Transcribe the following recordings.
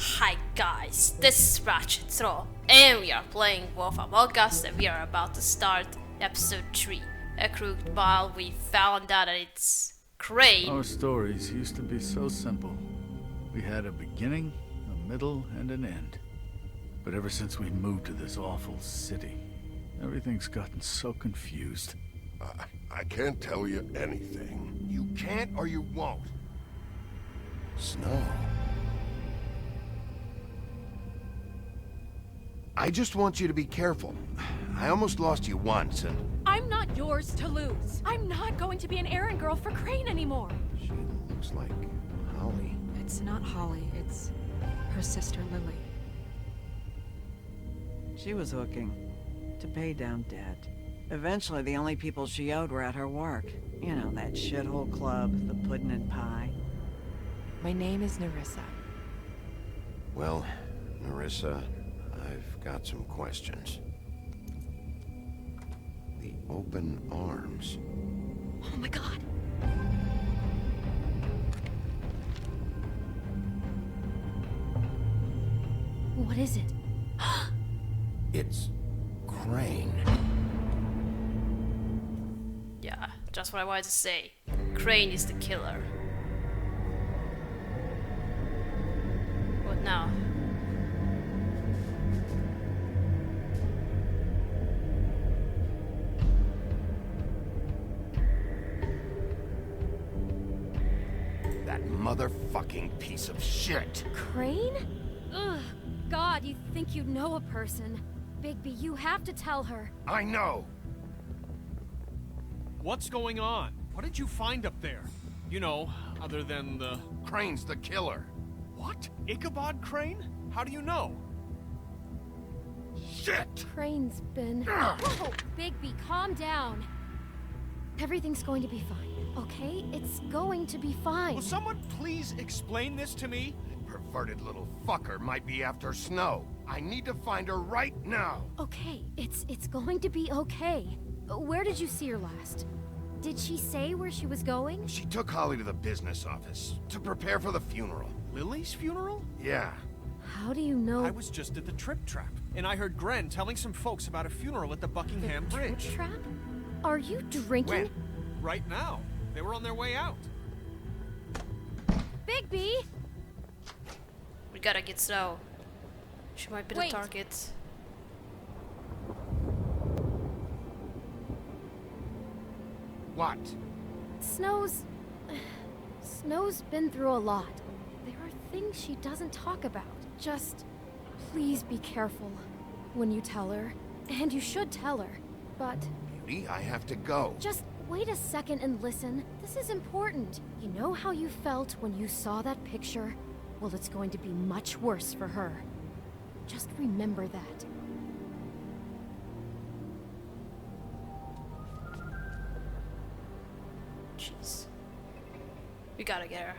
Hi guys, this is Ratchet CRO, and we are playing Wolf Among Us, and we are about to start episode 3. A crooked while we found out that it's Crane. Our stories used to be so simple. We had a beginning, a middle, and an end. But ever since we moved to this awful city, everything's gotten so confused. I can't tell you anything. You can't or you won't. Snow. I just want you to be careful. I almost lost you once, and... I'm not yours to lose. I'm not going to be an errand girl for Crane anymore. She looks like Holly. It's not Holly, it's her sister Lily. She was hooking to pay down debt. Eventually, the only people she owed were at her work. You know, that shithole club, the pudding and pie. My name is Nerissa. Well, Nerissa, I've got some questions. The open arms. Oh my god. What is it? It's Crane. Yeah, just what I wanted to say. Crane is the killer. What now? That motherfucking piece of shit. Crane? Ugh. God, you think you know a person. Bigby, you have to tell her. I know. What's going on? What did you find up there? You know, other than the... Crane's the killer. What? Ichabod Crane? How do you know? Shit! Crane's been... Whoa, Bigby, calm down. Everything's going to be fine, okay? It's going to be fine. Will someone please explain this to me? Perverted little fucker might be after Snow. I need to find her right now. Okay, it's going to be okay. Where did you see her last? Did she say where she was going? She took Holly to the business office to prepare for the funeral. Lily's funeral? Yeah. How do you know? I was just at the Trip Trap, and I heard Gren telling some folks about a funeral at the Buckingham Bridge. Trip trap? Are you drinking? When? Right now. They were on their way out. Bigby! We gotta get Snow. She might be Wait. the target. What? Snow's been through a lot. There are things she doesn't talk about. Just please be careful when you tell her. And you should tell her. But Beauty, I have to go. just wait a second and listen. This is important. You know how you felt when you saw that picture? Well, it's going to be much worse for her. Just remember that. Jeez. We gotta get her.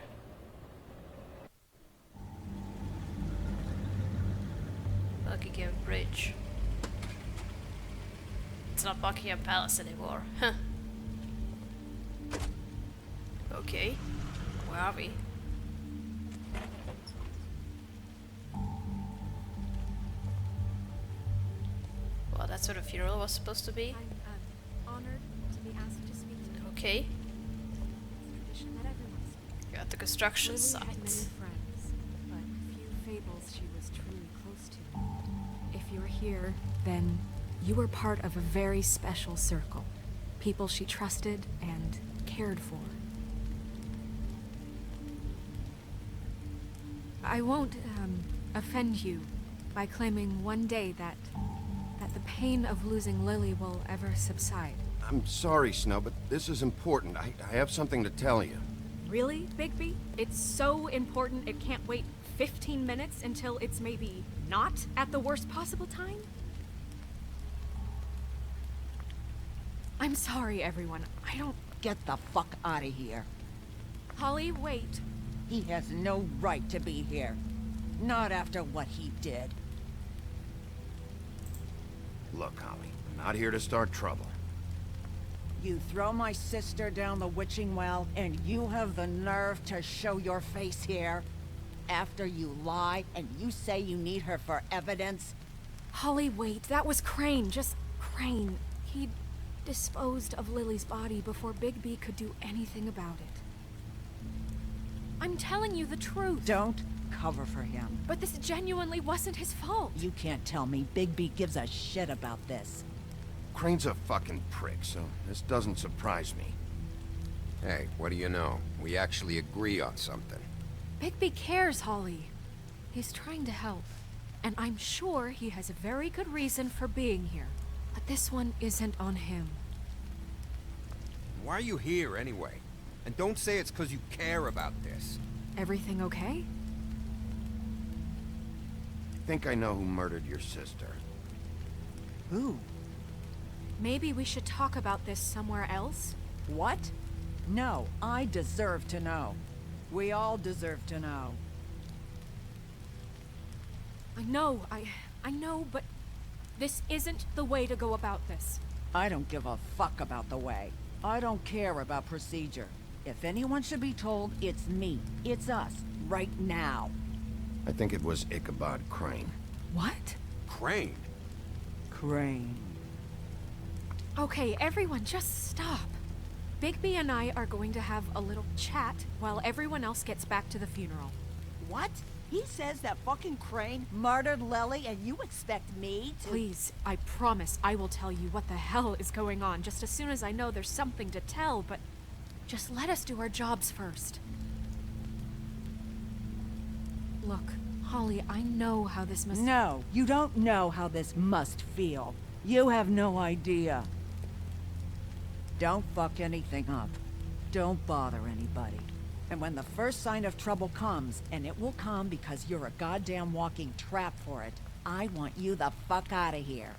Buckingham Bridge. It's not Buckingham Palace anymore. Huh. Okay. Where are we? Well, that's where the funeral was supposed to be. I'm honored to be asked to speak to the Okay. tradition that everyone speaks. We're at the construction Lily had many site. friends, but few fables she was truly close to. If you're here, then you were part of a very special circle. People she trusted and cared for. I won't offend you by claiming one day that the pain of losing Lily will ever subside. I'm sorry, Snow, but this is important. I have something to tell you. Really, Bigby? It's so important it can't wait 15 minutes until it's maybe not at the worst possible time? I'm sorry, everyone. I don't... Get the fuck out of here. Holly, wait. He has no right to be here. Not after what he did. Look, Holly, I'm not here to start trouble. You throw my sister down the witching well, and you have the nerve to show your face here? after you lie and you say you need her for evidence? Holly, wait. That was Crane. Just Crane. He disposed of Lily's body before Bigby could do anything about it. I'm telling you the truth. Don't cover for him. But this genuinely wasn't his fault. You can't tell me Bigby gives a shit about this. Crane's a fucking prick, so this doesn't surprise me. Hey, what do you know? We actually agree on something. Bigby cares, Holly. He's trying to help. And I'm sure he has a very good reason for being here. But this one isn't on him. Why are you here, anyway? And don't say it's because you care about this. Everything okay? I think I know who murdered your sister. Who? Maybe we should talk about this somewhere else? What? No, I deserve to know. We all deserve to know. I know, but this isn't the way to go about this. I don't give a fuck about the way. I don't care about procedure. If anyone should be told, it's me. It's us. Right now. I think it was Ichabod Crane. What? Crane? Crane. Okay, everyone, just stop. Bigby and I are going to have a little chat while everyone else gets back to the funeral. What? He says that fucking Crane murdered Lily and you expect me to— Please, I promise I will tell you what the hell is going on just as soon as I know there's something to tell, but just let us do our jobs first. Look, Holly, I know how this must— No, you don't know how this must feel. You have no idea. Don't fuck anything up. Don't bother anybody. And when the first sign of trouble comes, and it will come because you're a goddamn walking trap for it, I want you the fuck out of here.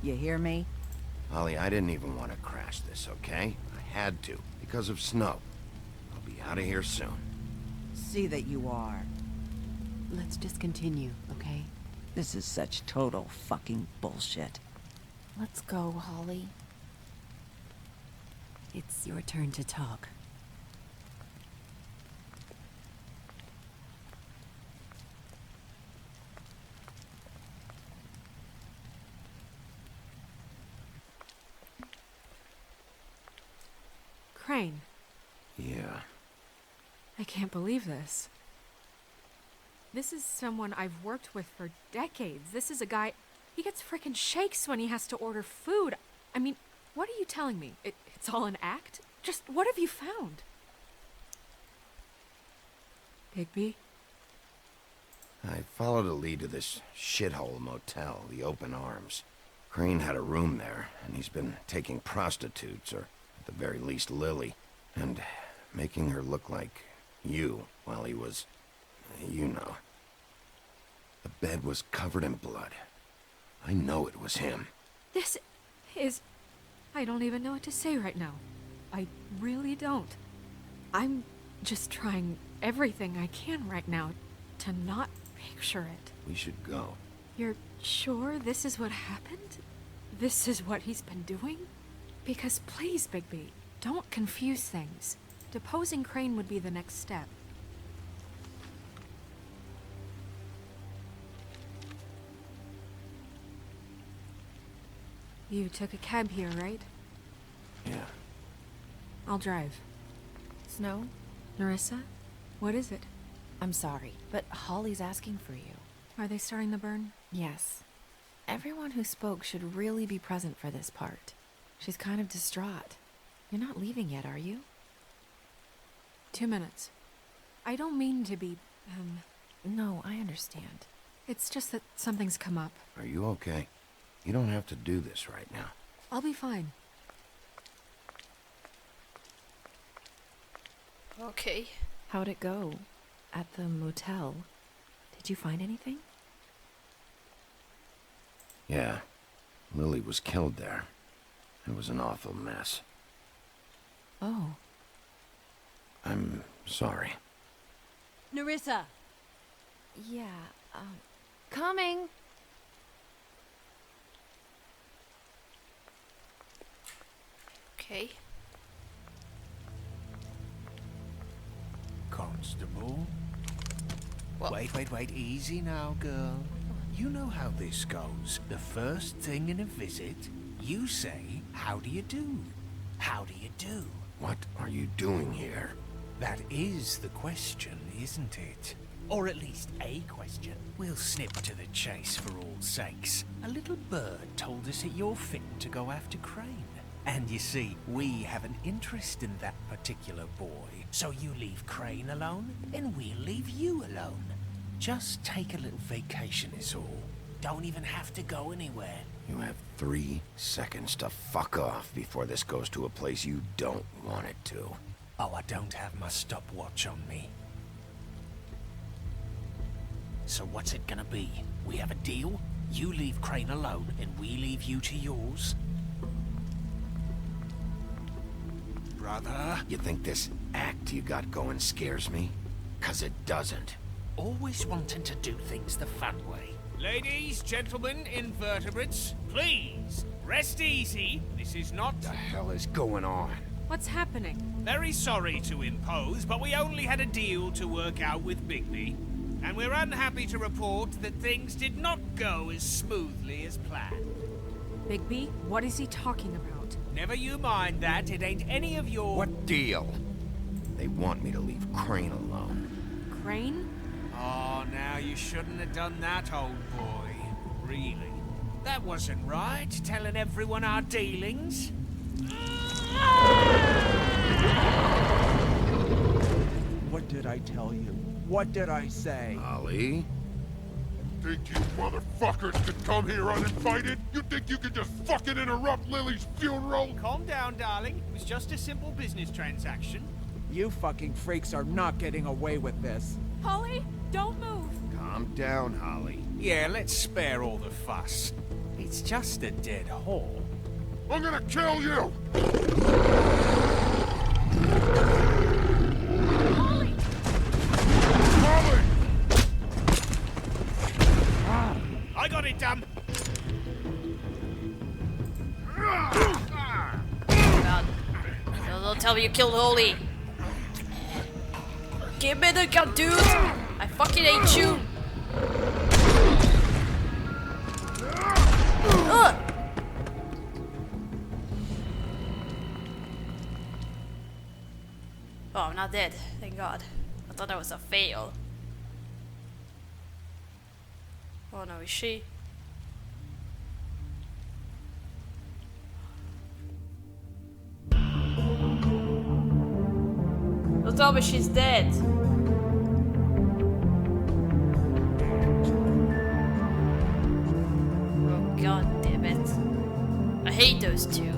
You hear me? Holly, I didn't even want to crash this, okay? I had to, because of Snow. I'll be out of here soon. See that you are. Let's just continue, okay? This is such total fucking bullshit. Let's go, Holly. It's your turn to talk. Crane. Yeah. I can't believe this. This is someone I've worked with for decades. This is a guy... He gets frickin' shakes when he has to order food. I mean, what are you telling me? It's all an act? Just what have you found? Bigby? I followed a lead to this shithole motel, the Open Arms. Crane had a room there, and he's been taking prostitutes, or at the very least Lily, and making her look like you while he was... you know. The bed was covered in blood. I know it was him. This is... I don't even know what to say right now. I really don't. I'm just trying everything I can right now to not picture it. We should go. You're sure this is what happened? This is what he's been doing? Because please, Bigby, don't confuse things. Deposing Crane would be the next step. You took a cab here, right? Yeah. I'll drive. Snow? Nerissa? What is it? I'm sorry, but Holly's asking for you. Are they starting the burn? Yes. Everyone who spoke should really be present for this part. She's kind of distraught. You're not leaving yet, are you? 2 minutes. I don't mean to be, No, I understand. It's just that something's come up. Are you okay? You don't have to do this right now. I'll be fine. Okay. How'd it go? At the motel? Did you find anything? Yeah. Lily was killed there. It was an awful mess. Oh. I'm sorry. Nerissa! Yeah, coming! Okay. Constable? Wait, easy now, girl. You know how this goes. The first thing in a visit, you say, how do you do? How do you do? What are you doing here? That is the question, isn't it? Or at least a question. We'll snip to the chase for all sakes. A little bird told us that you're fit to go after Crane. And you see, we have an interest in that particular boy. So you leave Crane alone, and we'll leave you alone. Just take a little vacation is all. Don't even have to go anywhere. You have 3 seconds to fuck off before this goes to a place you don't want it to. Oh, I don't have my stopwatch on me. So what's it gonna be? We have a deal? You leave Crane alone, and we leave you to yours? Brother? You think this act you got going scares me? 'Cause it doesn't. Always wanting to do things the fun way. Ladies, gentlemen, invertebrates, please, rest easy. This is not... What the hell is going on? What's happening? Very sorry to impose, but we only had a deal to work out with Bigby. And we're unhappy to report that things did not go as smoothly as planned. Bigby, what is he talking about? Never you mind that, it ain't any of your... What deal? They want me to leave Crane alone. Crane? Oh, now you shouldn't have done that, old boy. Really. That wasn't right, telling everyone our dealings. What did I tell you? What did I say? Ollie? Think you motherfuckers could come here uninvited? You think you could just fucking interrupt Lily's funeral? Calm down, darling. It was just a simple business transaction. You fucking freaks are not getting away with this. Holly, don't move. Calm down, Holly. Yeah, let's spare all the fuss. It's just a dead hole. I'm gonna kill you! Holly! Holly! I got it, damn. God. No, don't tell me you killed Holly. Give me the gun, dude. I fucking hate you. Ugh. Oh, I'm not dead. Thank God. I thought that was a fail. Oh no, is she? Don't tell me she's dead. Oh god damn it. I hate those two.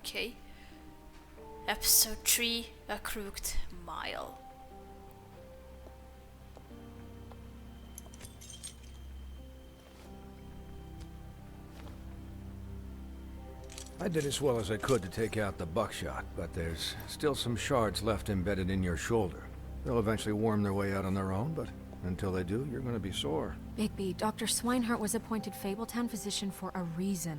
Okay. Episode 3, A Crooked Mile. I did as well as I could to take out the buckshot, but there's still some shards left embedded in your shoulder. They'll eventually worm their way out on their own, but until they do, you're gonna be sore. Bigby, Dr. Swinehart was appointed Fabletown physician for a reason.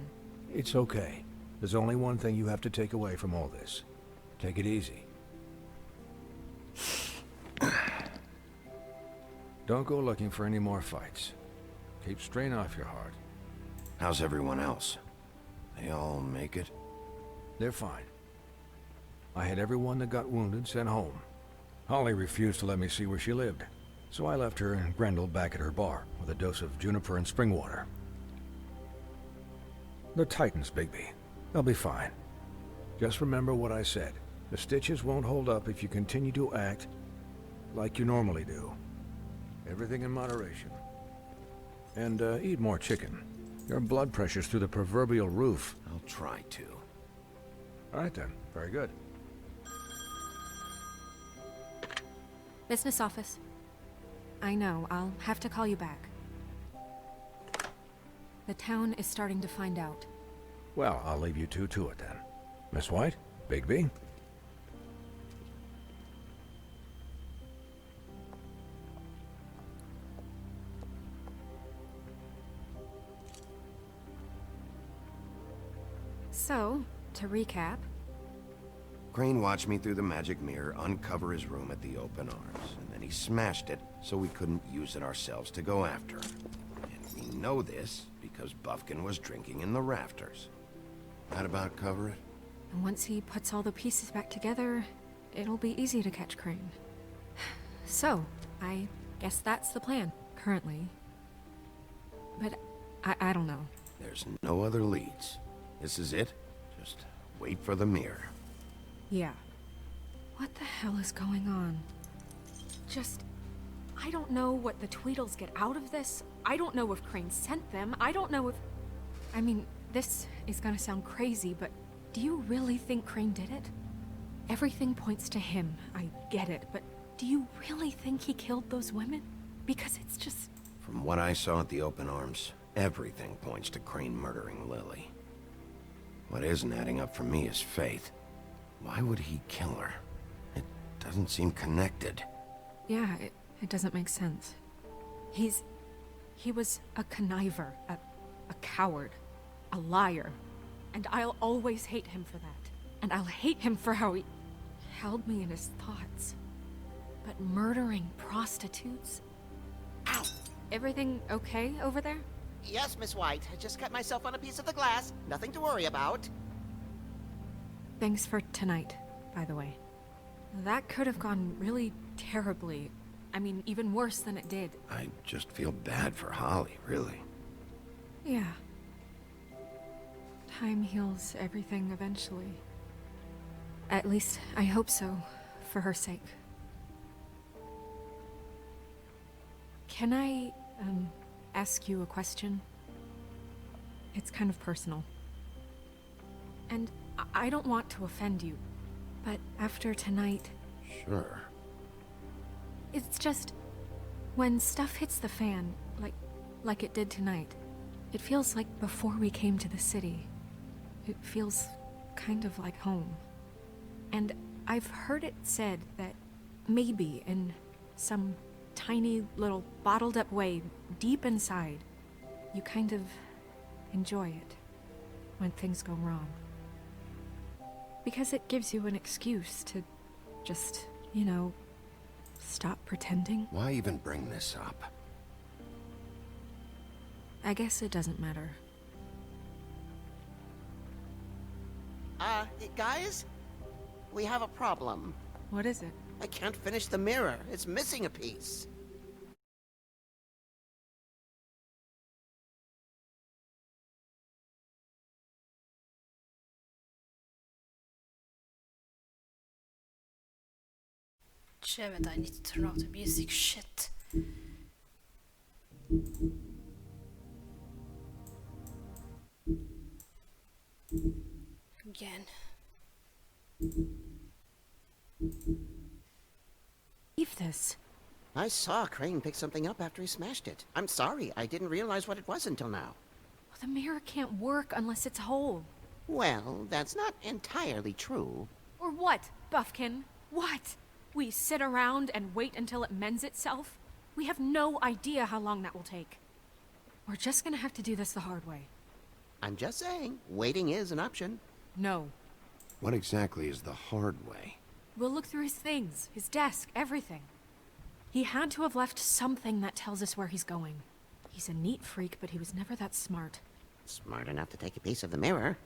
It's okay. There's only one thing you have to take away from all this. Take it easy. Don't go looking for any more fights. Keep strain off your heart. How's everyone else? They all make it? They're fine. I had everyone that got wounded sent home. Holly refused to let me see where she lived, so I left her and Grendel back at her bar with a dose of juniper and spring water. They're Titans, Bigby. They'll be fine. Just remember what I said. The stitches won't hold up if you continue to act like you normally do. Everything in moderation. And eat more chicken. Your blood pressure's through the proverbial roof. I'll try to. All right then. Very good. Business office. I know, I'll have to call you back. The town is starting to find out. Well, I'll leave you two to it then. Miss White? Bigby? So, to recap, Crane watched me through the magic mirror uncover his room at the open arms, and then he smashed it so we couldn't use it ourselves to go after him. And we know this because Buffkin was drinking in the rafters. That about cover it? and once he puts all the pieces back together, it'll be easy to catch Crane. So, I guess that's the plan, currently. But I don't know. There's no other leads. This is it. Just wait for the mirror. Yeah. What the hell is going on? I don't know what the Tweedles get out of this. I don't know if Crane sent them. I don't know if... I mean, this is gonna sound crazy, but do you really think Crane did it? Everything points to him. I get it, but do you really think he killed those women? Because it's just... From what I saw at the open arms, everything points to Crane murdering Lily. What isn't adding up for me is Faith. Why would he kill her? It doesn't seem connected. Yeah, it doesn't make sense. He was a conniver, a coward, a liar. And I'll always hate him for that. And I'll hate him for how he held me in his thoughts. But murdering prostitutes? Ow! Everything okay over there? Yes, Miss White. I just cut myself on a piece of the glass. Nothing to worry about. Thanks for tonight, by the way. That could have gone really terribly. I mean, even worse than it did. I just feel bad for Holly, really. Yeah. Time heals everything eventually. At least, I hope so, for her sake. Can I, ask you a question? It's kind of personal. And I don't want to offend you, but after tonight... Sure. It's just... when stuff hits the fan, like it did tonight, it feels like before we came to the city. It feels kind of like home. And I've heard it said that maybe in some tiny little bottled up way deep inside, you kind of enjoy it when things go wrong. Because it gives you an excuse to just, you know, stop pretending. Why even bring this up? I guess it doesn't matter. Guys? We have a problem. What is it? I can't finish the mirror. It's missing a piece. Damn it, I need to turn off the music. Shit. Again. Leave this. I saw Crane pick something up after he smashed it. I'm sorry, I didn't realize what it was until now. Well, the mirror can't work unless it's whole. Well, that's not entirely true. Or what, Buffkin? What? We sit around and wait until it mends itself? We have no idea how long that will take. We're just gonna have to do this the hard way. I'm just saying, waiting is an option. No. What exactly is the hard way? We'll look through his things, his desk, everything. He had to have left something that tells us where he's going. He's a neat freak, but he was never that smart. Smart enough to take a piece of the mirror.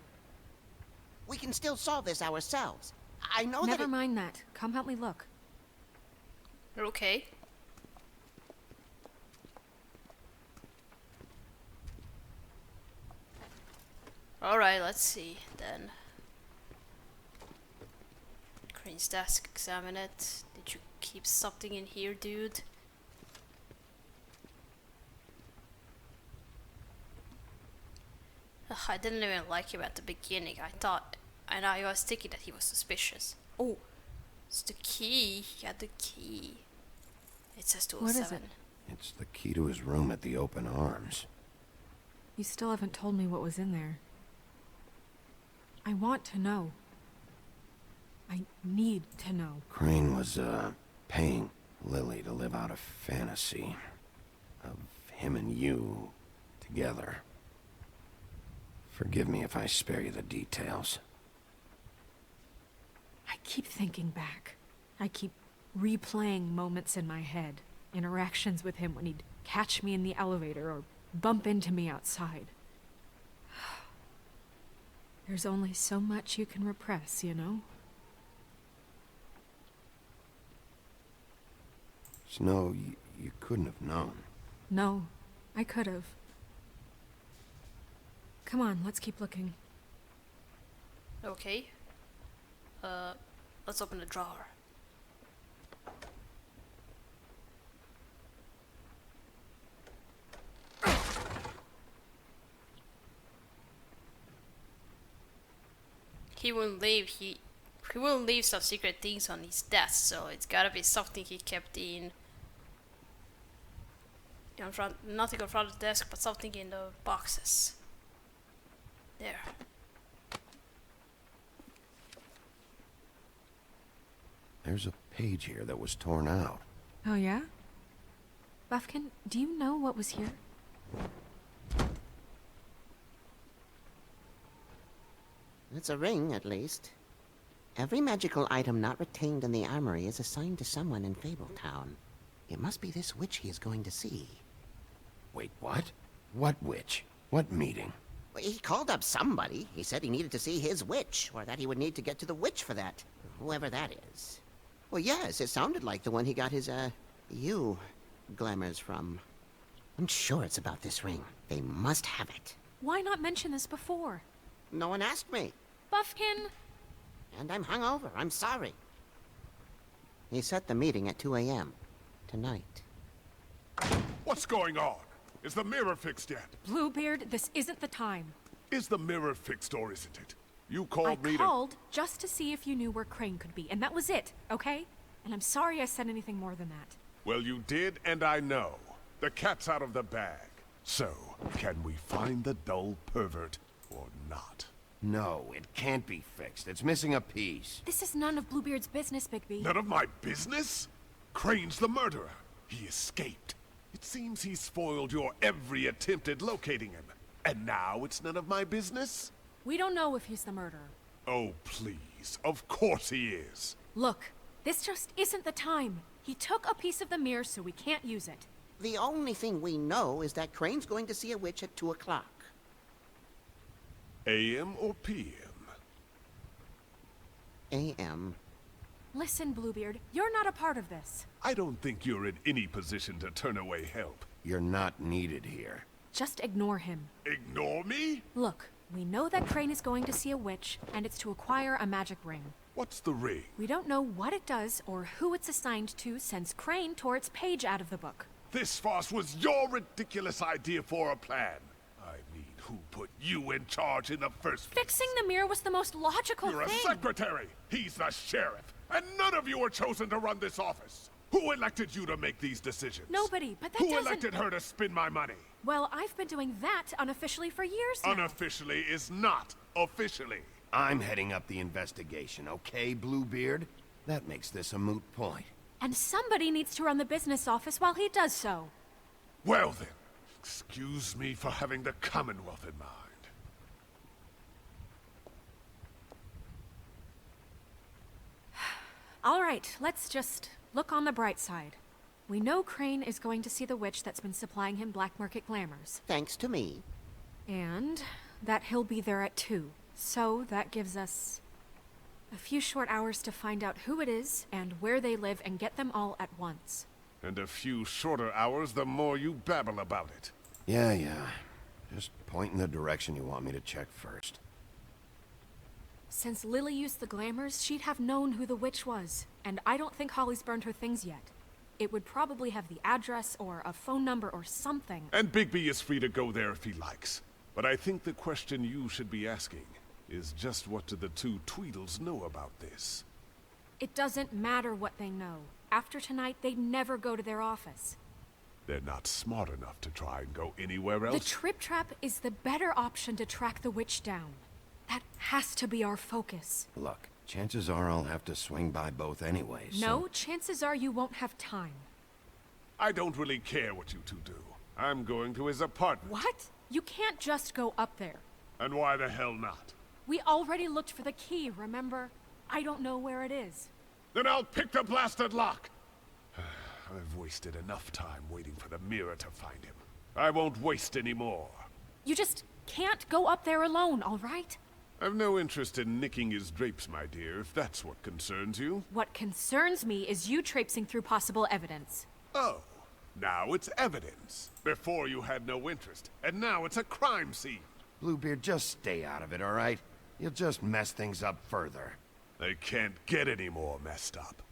We can still solve this ourselves. I know Never mind that. Come help me look. You're okay? Alright, let's see then. Crane's desk, examine it. Did you keep something in here, dude? Ugh, I didn't even like him at the beginning. I was thinking that he was suspicious. Oh, it's the key. He had the key. It says 207. What is it? It's the key to his room at the open arms. You still haven't told me what was in there. I want to know. I need to know. Crane was, paying Lily to live out a fantasy of him and you together. Forgive me if I spare you the details. I keep thinking back. I keep replaying moments in my head. Interactions with him when he'd catch me in the elevator or bump into me outside. There's only so much you can repress, you know? Snow, you couldn't have known. No, I could have. Come on, let's keep looking. Okay. Let's open the drawer. He wouldn't leave. He wouldn't leave some secret things on his desk, so it's gotta be something he kept in front, nothing in front of the desk, but something in the boxes. There. There's a page here that was torn out. Oh yeah? Buffkin, do you know what was here? It's a ring, at least. Every magical item not retained in the armory is assigned to someone in Fabletown. It must be this witch he is going to see. Wait, what? What witch? What meeting? Well, he called up somebody. He said he needed to see his witch, or that he would need to get to the witch for that. Whoever that is. Well, yes, it sounded like the one he got his, glamours from. I'm sure it's about this ring. They must have it. Why not mention this before? No one asked me. Buffkin! And I'm hungover. I'm sorry. He set the meeting at 2 a.m. tonight. What's going on? Is the mirror fixed yet? Bluebeard, this isn't the time. Is the mirror fixed or isn't it? You called me I called just to see if you knew where Crane could be, and that was it, okay? And I'm sorry I said anything more than that. Well, you did, and I know. The cat's out of the bag. So, can we find the dull pervert or not? No, it can't be fixed. It's missing a piece. This is none of Bluebeard's business, Bigby. None of my business? Crane's the murderer. He escaped. It seems he spoiled your every attempt at locating him. And now it's none of my business? We don't know if he's the murderer. Oh, please. Of course he is. Look, this just isn't the time. He took a piece of the mirror, so we can't use it. The only thing we know is that Crane's going to see a witch at 2 o'clock. AM or PM? AM. Listen, Bluebeard, you're not a part of this. I don't think you're in any position to turn away help. You're not needed here. Just ignore him. Ignore me? Look, we know that Crane is going to see a witch, and it's to acquire a magic ring. What's the ring? We don't know what it does or who it's assigned to since Crane tore its page out of the book. This farce was your ridiculous idea for a plan. I mean, who put you in charge in the first place? Fixing the mirror was the most logical You're thing. a secretary. He's the sheriff. And none of you were chosen to run this office. Who elected you to make these decisions? Nobody, but that Who doesn't... elected her to spend my money? Well, I've been doing that unofficially for years now. Unofficially is not officially. I'm heading up the investigation, okay, Bluebeard? That makes this a moot point. And somebody needs to run the business office while he does so. Well then, excuse me for having the Commonwealth in mind. All right, let's just look on the bright side. We know Crane is going to see the witch that's been supplying him black market glamours. Thanks to me. And that he'll be there at 2. So that gives us a few short hours to find out who it is and where they live and get them all at once. And a few shorter hours the more you babble about it. Yeah. Just point in the direction you want me to check first. Since Lily used the glamours, she'd have known who the witch was. And I don't think Holly's burned her things yet. It would probably have the address or a phone number or something. And Bigby is free to go there if he likes. But I think the question you should be asking is just what do the two Tweedles know about this? It doesn't matter what they know. After tonight, they'd never go to their office. They're not smart enough to try and go anywhere The else. trip trap is the better option to track the witch down. That has to be our focus. Look, chances are I'll have to swing by both anyway, so... No, chances are you won't have time. I don't really care what you two do. I'm going to his apartment. What? You can't just go up there. And why the hell not? We already looked for the key, remember? I don't know where it is. Then I'll pick the blasted lock! I've wasted enough time waiting for the mirror to find him. I won't waste any more. You just can't go up there alone, all right? I've no interest in nicking his drapes, my dear, if that's what concerns you. What concerns me is you traipsing through possible evidence. Oh, now it's evidence. Before you had no interest, and now it's a crime scene. Bluebeard, just stay out of it, all right? You'll just mess things up further. They can't get any more messed up.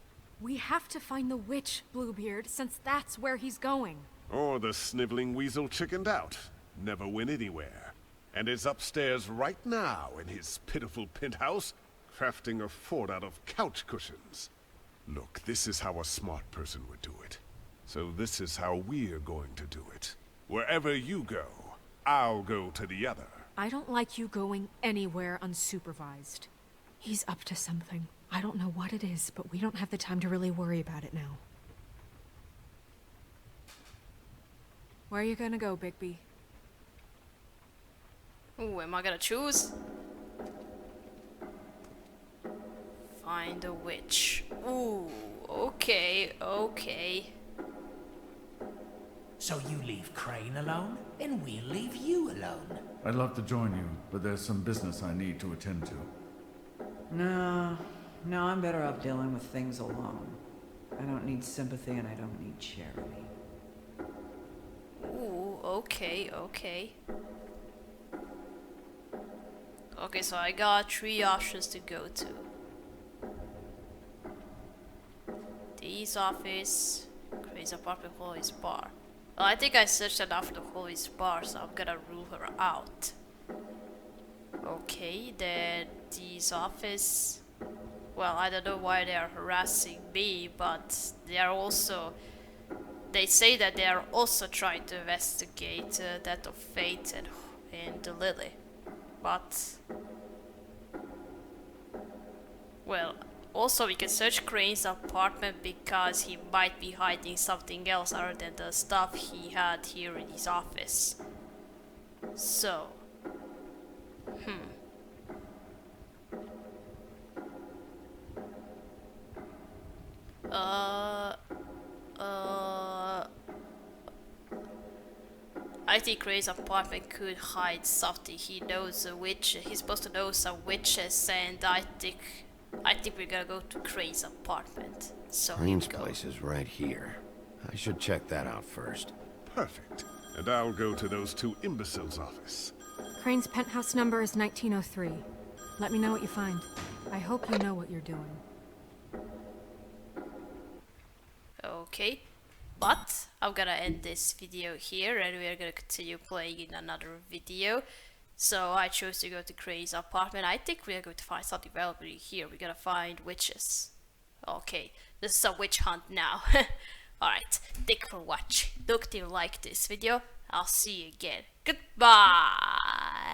We have to find the witch, Bluebeard, since that's where he's going. Or the sniveling weasel chickened out. Never went anywhere. And is upstairs right now in his pitiful penthouse, crafting a fort out of couch cushions. Look, this is how a smart person would do it. So this is how we're going to do it. Wherever you go, I'll go to the other. I don't like you going anywhere unsupervised. He's up to something. I don't know what it is, but we don't have the time to really worry about it now. Where are you gonna go, Bigby? Ooh, am I gonna choose? Find a witch. Ooh, okay, okay. So you leave Crane alone, and we'll leave you alone. I'd love to join you, but there's some business I need to attend to. No, I'm better off dealing with things alone. I don't need sympathy and I don't need charity. Ooh, okay, okay. Okay, so I got 3 options to go to. Dee's office, Crazy apartment, Chloe's bar. Well, I think I searched enough for the Chloe's bar, so I'm gonna rule her out. Okay, then Dee's office. Well, I don't know why they are harassing me, but they are also... They say that they are also trying to investigate that of Fate and Lily. But... Well, also we can search Crane's apartment because he might be hiding something else other than the stuff he had here in his office. So... I think Crane's apartment could hide something. He knows a witch. He's supposed to know some witches, and I think we're gonna go to Crane's apartment. So Crane's place is right here. I should check that out first. Perfect. And I'll go to those 2 imbeciles' office. Crane's penthouse number is 1903. Let me know what you find. I hope you know what you're doing. Okay, but I'm gonna end this video here, and we're gonna continue playing in another video. So I chose to go to Crane's apartment. I think we're going to find something valuable here. We're gonna find witches. Okay, this is a witch hunt now. Alright, thank you for watching. Look if you like this video. I'll see you again. Goodbye!